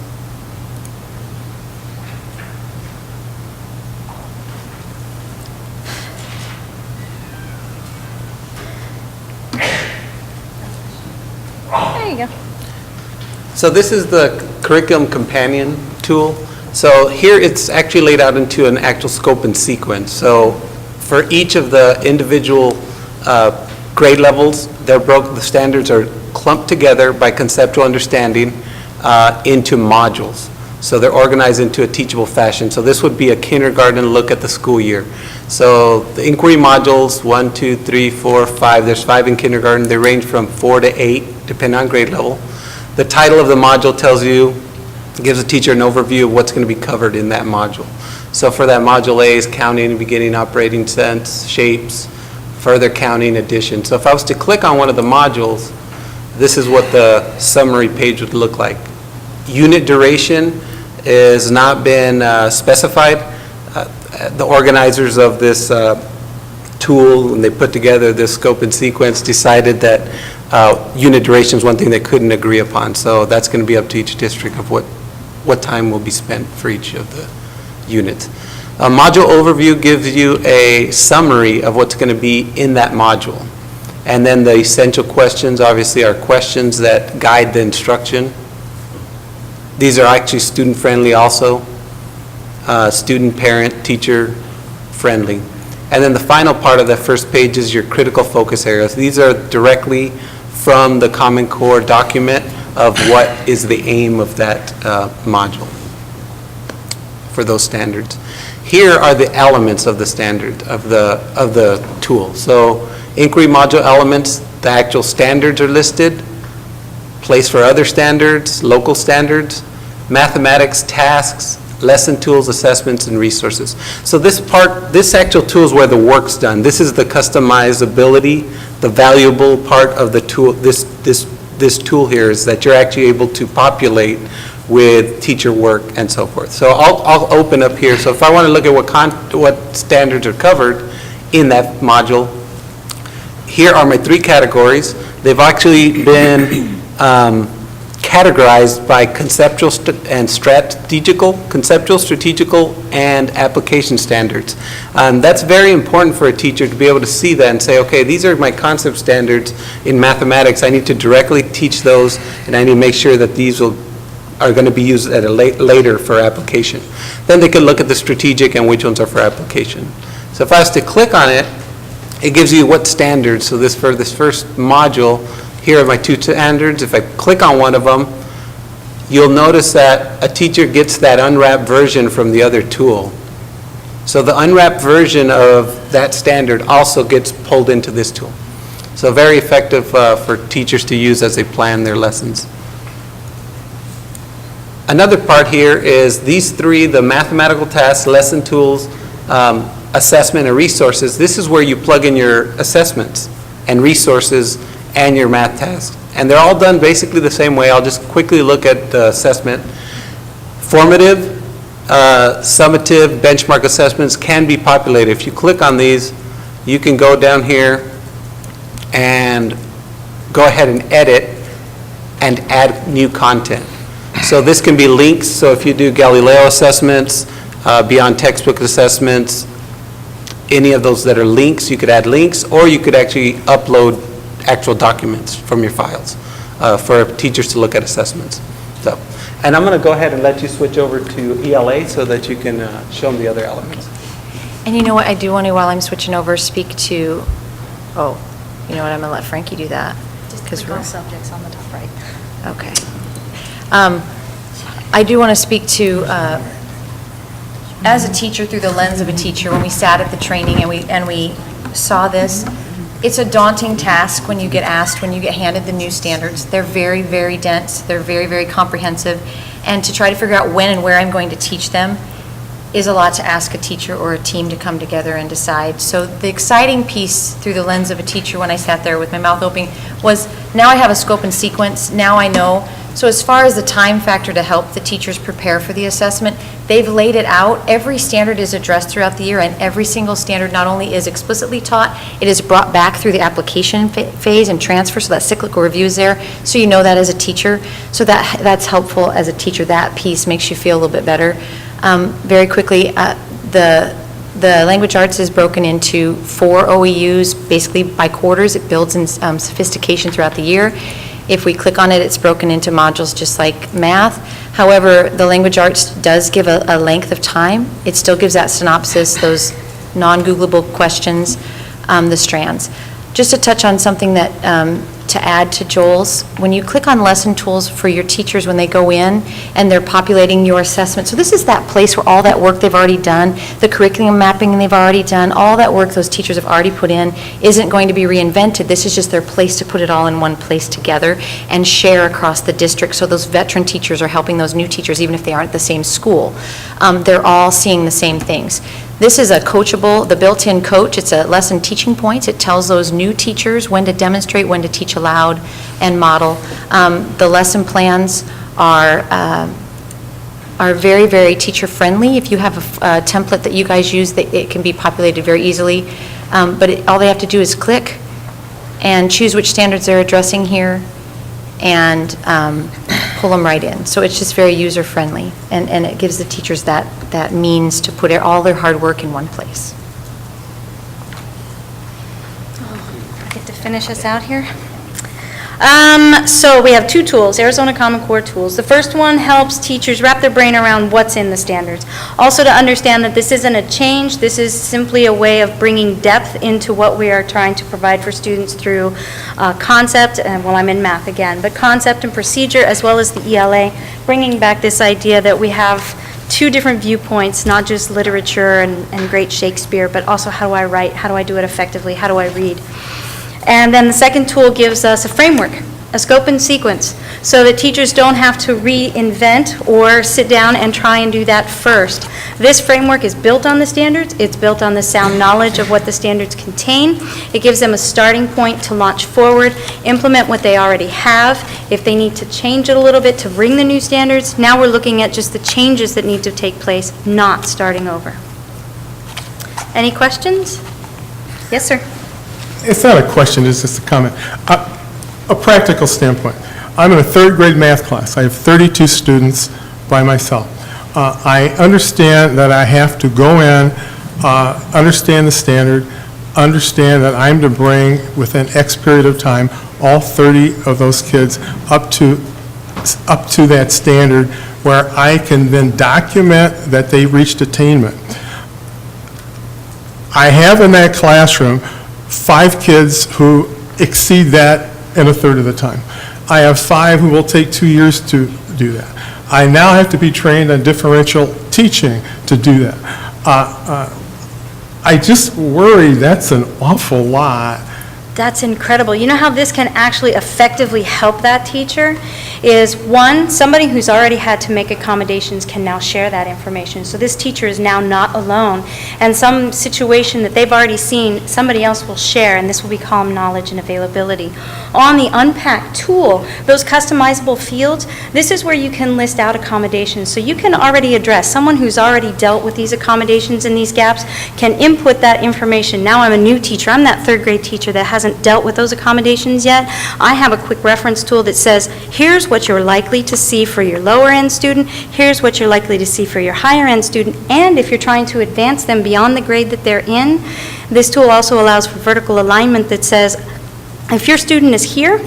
There you go. So this is the Curriculum Companion tool. So here it's actually laid out into an actual scope and sequence. So for each of the individual grade levels, the standards are clumped together by conceptual understanding into modules. So they're organized into a teachable fashion. So this would be a kindergarten look at the school year. So the inquiry modules, 1, 2, 3, 4, 5, there's 5 in kindergarten. They range from 4 to 8, depending on grade level. The title of the module gives a teacher an overview of what's going to be covered in that module. So for that module A is counting, beginning, operating, sense, shapes, further counting, addition. So if I was to click on one of the modules, this is what the summary page would look like. Unit duration has not been specified. The organizers of this tool, when they put together this scope and sequence, decided that unit duration is one thing they couldn't agree upon. So that's going to be up to each district of what time will be spent for each of the units. A module overview gives you a summary of what's going to be in that module. And then the essential questions, obviously, are questions that guide the instruction. These are actually student-friendly also, student, parent, teacher friendly. And then the final part of that first page is your critical focus areas. These are directly from the Common Core document of what is the aim of that module for those standards. Here are the elements of the standard, of the tool. So inquiry module elements, the actual standards are listed, place for other standards, local standards, mathematics, tasks, lesson tools, assessments, and resources. So this actual tool is where the work's done. This is the customizability, the valuable part of the tool, this tool here is that you're actually able to populate with teacher work and so forth. So I'll open up here. So if I want to look at what standards are covered in that module, here are my 3 categories. They've actually been categorized by conceptual and strategical, and application standards. That's very important for a teacher to be able to see that and say, okay, these are my concept standards in mathematics. I need to directly teach those, and I need to make sure that these are going to be used at a later for application. Then they can look at the strategic and which ones are for application. So if I was to click on it, it gives you what standards. So for this first module, here are my 2 standards. If I click on one of them, you'll notice that a teacher gets that unwrapped version from the other tool. So the unwrapped version of that standard also gets pulled into this tool. So very effective for teachers to use as they plan their lessons. Another part here is these 3, the mathematical tasks, lesson tools, assessment, and resources. This is where you plug in your assessments and resources and your math tasks. And they're all done basically the same way. I'll just quickly look at the assessment. Formative, summative, benchmark assessments can be populated. If you click on these, you can go down here and go ahead and edit and add new content. So this can be links. So if you do Galileo assessments, beyond textbook assessments, any of those that are links, you could add links, or you could actually upload actual documents from your files for teachers to look at assessments. So, and I'm going to go ahead and let you switch over to ELA so that you can show them the other elements. And you know what, I do want to, while I'm switching over, speak to, oh, you know what, I'm going to let Frankie do that. Just click on subjects on the top right. Okay. I do want to speak to, as a teacher, through the lens of a teacher, when we sat at the training and we saw this, it's a daunting task when you get asked, when you get handed the new standards. They're very, very dense. They're very, very comprehensive. And to try to figure out when and where I'm going to teach them is a lot to ask a teacher or a team to come together and decide. So the exciting piece through the lens of a teacher when I sat there with my mouth open was, now I have a scope and sequence. Now I know. So as far as the time factor to help the teachers prepare for the assessment, they've laid it out. Every standard is addressed throughout the year, and every single standard not only is explicitly taught, it is brought back through the application phase and transfer, so that cyclical review is there, so you know that as a teacher. So that's helpful as a teacher. That piece makes you feel a little bit better. Very quickly, the language arts is broken into 4 OEUs, basically by quarters. It builds in sophistication throughout the year. If we click on it, it's broken into modules just like math. However, the language arts does give a length of time. It still gives that synopsis, those non-Googleable questions, the strands. Just to touch on something that, to add to Joel's, when you click on lesson tools for your teachers when they go in and they're populating your assessment, so this is that place where all that work they've already done, the curriculum mapping they've already done, all that work those teachers have already put in isn't going to be reinvented. This is just their place to put it all in one place together and share across the district. So those veteran teachers are helping those new teachers, even if they aren't the same school. They're all seeing the same things. This is a coachable, the built-in coach. It's a lesson teaching points. It tells those new teachers when to demonstrate, when to teach aloud and model. The lesson plans are very, very teacher-friendly. If you have a template that you guys use, it can be populated very easily. But all they have to do is click and choose which standards they're addressing here and pull them right in. So it's just very user-friendly, and it gives the teachers that means to put all their hard work in one place. I get to finish us out here. So we have 2 tools, Arizona Common Core tools. The first one helps teachers wrap their brain around what's in the standards. Also to understand that this isn't a change, this is simply a way of bringing depth into what we are trying to provide for students through concept, and well, I'm in math again, but concept and procedure, as well as the ELA, bringing back this idea that we have 2 different viewpoints, not just literature and great Shakespeare, but also how do I write, how do I do it effectively, how do I read. And then the second tool gives us a framework a scope and sequence, so that teachers don't have to reinvent or sit down and try and do that first. This framework is built on the standards, it's built on the sound knowledge of what the standards contain. It gives them a starting point to launch forward, implement what they already have. If they need to change it a little bit to bring the new standards, now we're looking at just the changes that need to take place, not starting over. Any questions? Yes, sir. It's not a question, it's just a comment. A practical standpoint. I'm in a third grade math class. I have 32 students by myself. I understand that I have to go in, understand the standard, understand that I'm to bring within X period of time all 30 of those kids up to that standard where I can then document that they reached attainment. I have in that classroom 5 kids who exceed that in a third of the time. I have 5 who will take 2 years to do that. I now have to be trained on differential teaching to do that. I just worry that's an awful lot. That's incredible. You know how this can actually effectively help that teacher? Is one, somebody who's already had to make accommodations can now share that information. So this teacher is now not alone. And some situation that they've already seen, somebody else will share, and this will be calm knowledge and availability. On the Unpack tool, those customizable fields, this is where you can list out accommodations. So you can already address, someone who's already dealt with these accommodations and these gaps can input that information. Now I'm a new teacher. I'm that third grade teacher that hasn't dealt with those accommodations yet. I have a quick reference tool that says, here's what you're likely to see for your lower end student, here's what you're likely to see for your higher end student, and if you're trying to advance them beyond the grade that they're in, this tool also allows for vertical alignment that says, if your student is here,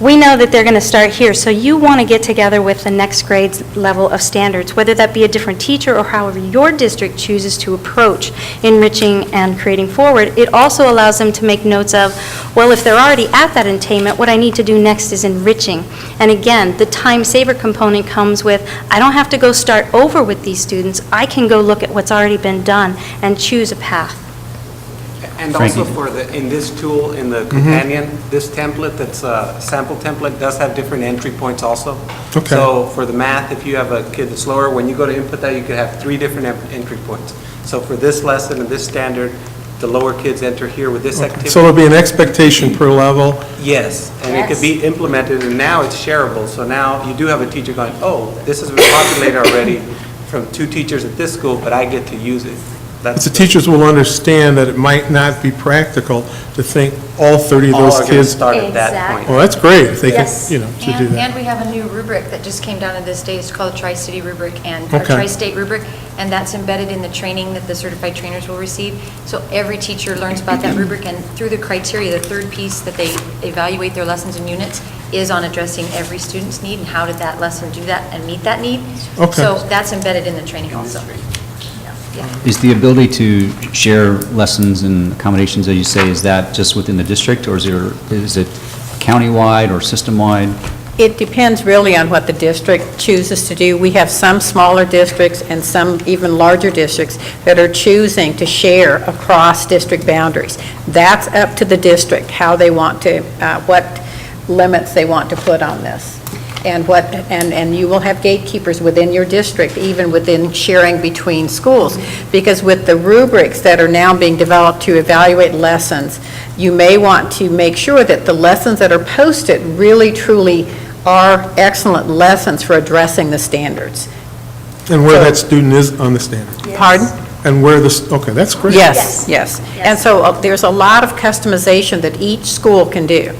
we know that they're going to start here, so you want to get together with the next grade's level of standards, whether that be a different teacher or however your district chooses to approach enriching and creating forward. It also allows them to make notes of, well, if they're already at that attainment, what I need to do next is enriching. And again, the time saver component comes with, I don't have to go start over with these students. I can go look at what's already been done and choose a path. And also for in this tool, in the companion, this template, that's a sample template, does have different entry points also. Okay. So for the math, if you have a kid that's slower, when you go to input that, you could have 3 different entry points. So for this lesson and this standard, the lower kids enter here with this activity. So there'll be an expectation per level? Yes, and it could be implemented, and now it's shareable. So now you do have a teacher going, oh, this has been populated already from 2 teachers at this school, but I get to use it. The teachers will understand that it might not be practical to think all 30 of those kids. Start at that point. Well, that's great if they can, Yes. to do that. And we have a new rubric that just came down to this day. It's called a Tri-City rubric or Okay. Tri-State rubric, and that's embedded in the training that the certified trainers will receive. So every teacher learns about that rubric, and through the criteria, the third piece that they evaluate their lessons and units is on addressing every student's need and how did that lesson do that and meet that need. Okay. So that's embedded in the training also. Yeah. Is the ability to share lessons and accommodations, as you say, is that just within the district, or is it countywide or system-wide? It depends really on what the district chooses to do. We have some smaller districts and some even larger districts that are choosing to share across district boundaries. That's up to the district, how they want to, what limits they want to put on this. And you will have gatekeepers within your district, even within sharing between schools, because with the rubrics that are now being developed to evaluate lessons, you may want to make sure that the lessons that are posted really, truly are excellent lessons for addressing the standards. And where that student is on the standard. Pardon? And where okay, that's great. Yes, yes. And so there's a lot of customization that each school can do.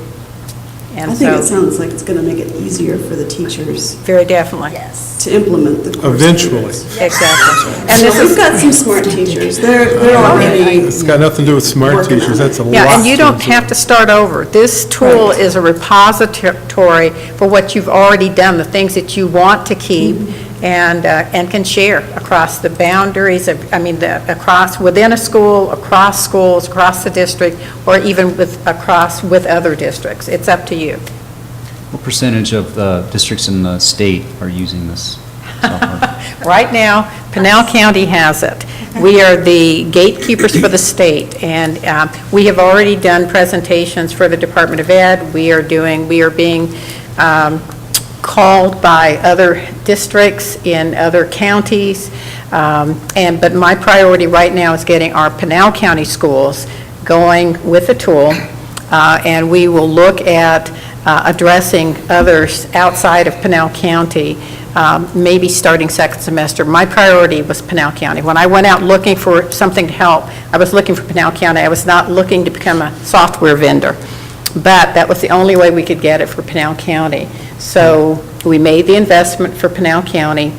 And I think it so, sounds like it's going to make it easier for the teachers very definitely. to implement the course Eventually. standards. Exactly. And So this we've is, got some smart teachers. They're already It's got nothing to do with smart working on teachers, it. that's a lot. yeah, and you to don't absorb. have to start over. This tool is a repository for what you've already done, the things that you want to keep, and can share across the boundaries of, across, within a school, across schools, across the district, or even across with other districts. It's up to you. What percentage of districts in the state are using this? Right now, Pinal County has it. We are the gatekeepers for the state, and we have already done presentations for the Department of Ed. We are being called by other districts in other counties, but my priority right now is getting our Pinal County schools going with the tool, and we will look at addressing others outside of Pinal County, maybe starting second semester. My priority was Pinal County. When I went out looking for something to help, I was looking for Pinal County. I was not looking to become a software vendor, but that was the only way we could get it for Pinal County. So we made the investment for Pinal County,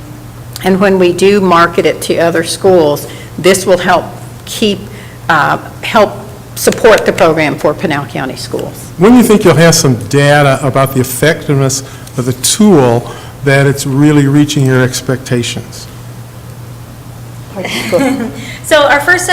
and when we do market it to other schools, this will help support the program for Pinal County schools. When do you think you'll have some data about the effectiveness of the tool, that it's really reaching your expectations? So our first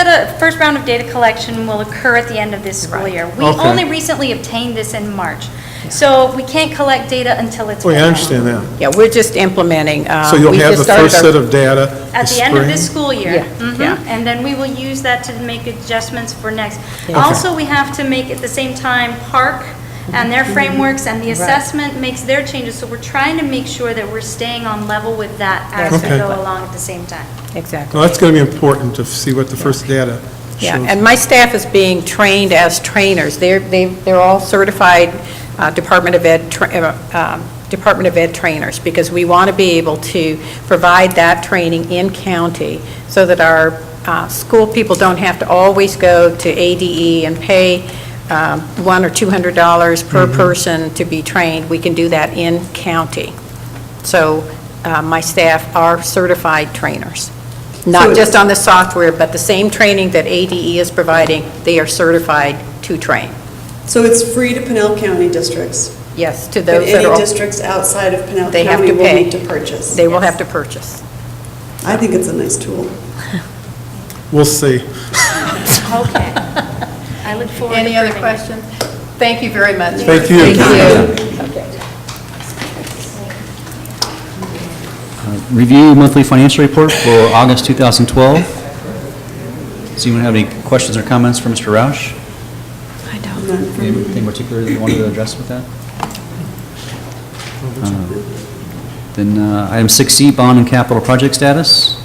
round of data collection will occur at the end of this school year. We Okay. only recently obtained this in March, so we can't collect data until it's Well, I ready. understand that. Yeah, we're just implementing. So you'll we have just the started first our- set of data At the end of this school year. Yeah, Mhm. yeah. And then we will use that to make adjustments for next. Yeah. Also, we have to make at the same time Park and their frameworks and the Right. assessment makes their changes. So we're trying to make sure that we're staying on level with that as we Okay. go along at the same time. Exactly. Well, that's going to be important to see what the first data Yeah, shows. and my staff is being trained as trainers. They're all certified Department of Ed trainers, because we want to be able to provide that training in county so that our school people don't have to always go to ADE and pay $100 or $200 per person to be trained. We can do that in county. So my staff are certified trainers. Not just on the software, but the same training that ADE is providing, they are certified to train. So it's free to Pinal County districts? Yes, to But those that are... any districts outside of Pinal They have County to will pay. need to purchase? They will have to purchase. I think it's a nice tool. We'll see. Okay. I look forward to Any other proving it. questions? Thank you very much. Thank you. Okay. Review monthly financial report for August 2012. Does anyone have any questions or comments for Mr. Roush? I don't. Anything particular that you wanted to address with that? Then item 6C, bond and capital project status.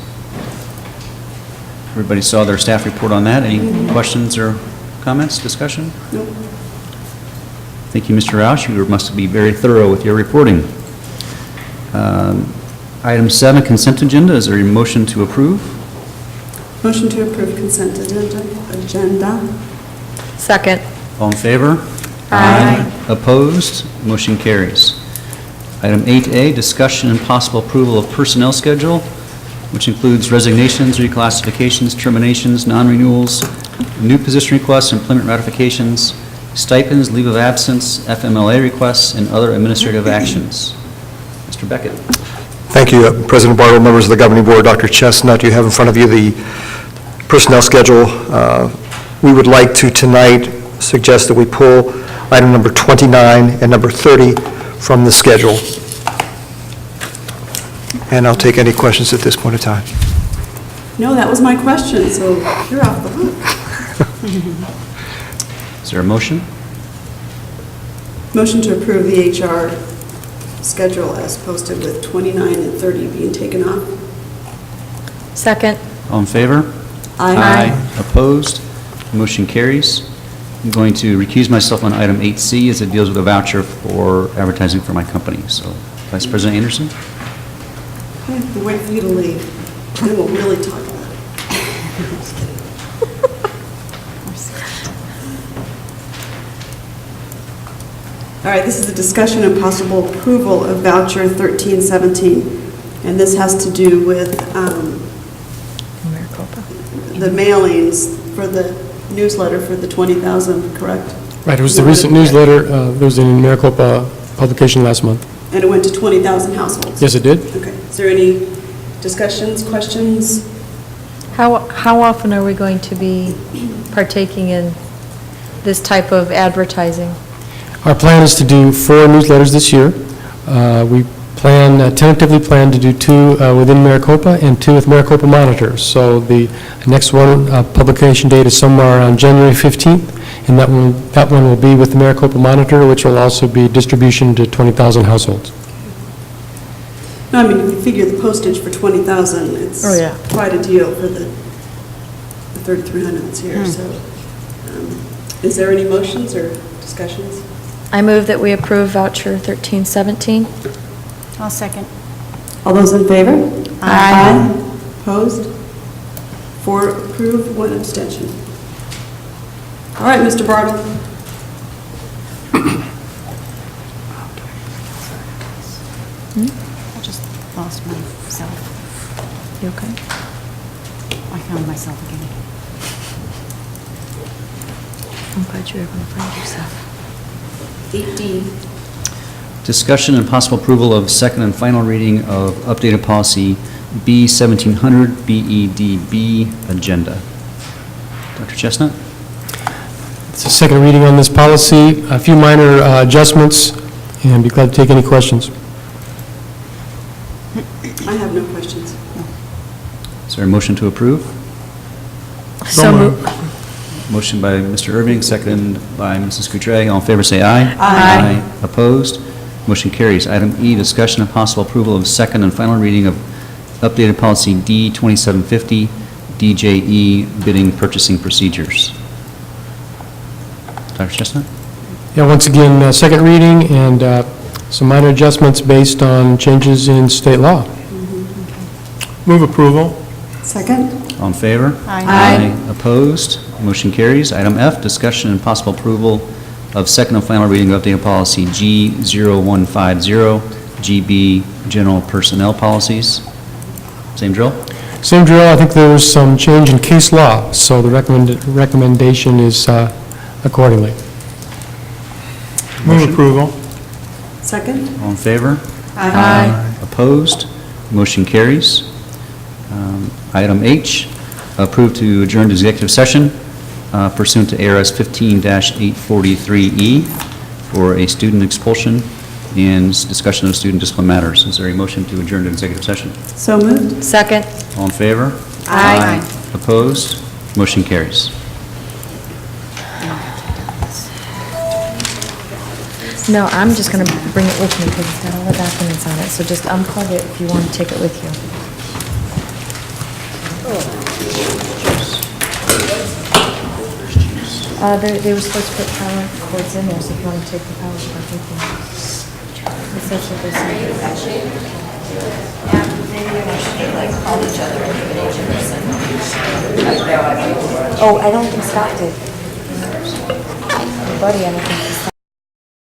Everybody saw their staff report on that. Any questions or comments, discussion? Nope. Thank you, Mr. Roush. You must be very thorough with your reporting. Item 7, consent agenda. Is there a motion to approve? Motion to approve consent agenda. Second. All in favor? Aye. Opposed? Motion carries. Item 8A, discussion and possible approval of personnel schedule, which includes resignations, reclassifications, terminations, non-renewals, new position requests, employment ratifications, stipends, leave of absence, FMLA requests, and other administrative actions. Mr. Beckett. Thank you, President Bartle, members of the Governing Board, Dr. Chestnut. You have in front of you the personnel schedule. We would like to tonight suggest that we pull item number 29 and number 30 from the schedule. And I'll take any questions at this point in time. No, that was my question, so you're off the hook. Is there a motion? Motion to approve the HR schedule as posted with 29 and 30 being taken off. Second. All in favor? Aye. Opposed? Motion carries. I'm going to recuse myself on item 8C as it deals with a voucher for advertising for my company. So, Vice President Anderson? Okay, we'll wait for you to leave, then we'll really talk about it. All right, this is a discussion and possible approval of voucher 1317, and this has to do with Maricopa. the mailings for the newsletter for the 20,000, correct? Right, it was the recent newsletter, there was in Maricopa publication last month. And it went to 20,000 households? Yes, it did. Okay, is there any discussions, questions? How often are we going to be partaking in this type of advertising? Our plan is to do 4 newsletters this year. We tentatively plan to do 2 within Maricopa and 2 with Maricopa monitors. So the next one, publication date is somewhere around January 15th, and that one will be with the Maricopa monitor, which will also be distribution to 20,000 households. No, I mean, if you figure the postage for 20,000, it's Oh, yeah. quite a deal for the 3,300 that's here, so. Is there any motions or discussions? I move that we approve voucher 1317. I'll second. All those in favor? Aye. Opposed? 4 approved, 1 abstention. All right, Mr. Bartle. I just lost myself. You okay? I found myself again. I'm glad you were able to find yourself. 8D. Discussion and possible approval of second and final reading of updated policy B1700 BEDB agenda. Dr. Chestnut? It's a second reading on this policy, a few minor adjustments, and be glad to take any questions. I have no questions. Is there a motion to approve? So moved. Motion by Mr. Irving, second by Mrs. Coutray. All in favor, say aye. Aye. Opposed? Motion carries. Item E, discussion and possible approval of second and final reading of updated policy D2750, DJE, bidding purchasing procedures. Dr. Chestnut? Yeah, once again, second reading and some minor adjustments based on changes in state law. Move approval. Second? All in favor? Aye. Opposed? Motion carries. Item F, discussion and possible approval of second and final reading of updated policy G0150, GB, general personnel policies. Same drill? Same drill, I think there was some change in case law, so the recommendation is accordingly. Move approval. Second? All in favor? Aye. Opposed? Motion carries. Item H, approved to adjourn to executive session pursuant to ARS 15-843E for a student expulsion and discussion of student discipline matters. Is there a motion to adjourn to executive session? So moved. Second. All in favor? Aye. Opposed? Motion carries. No, I'm just going to bring it with me because it's got all the documents on it. So just unplug it if you want to take it with you. They were supposed to put power cords in there, so if you want to take the power cord with you. It says that there's Oh, I don't think Scott did. Buddy, I don't think he stopped.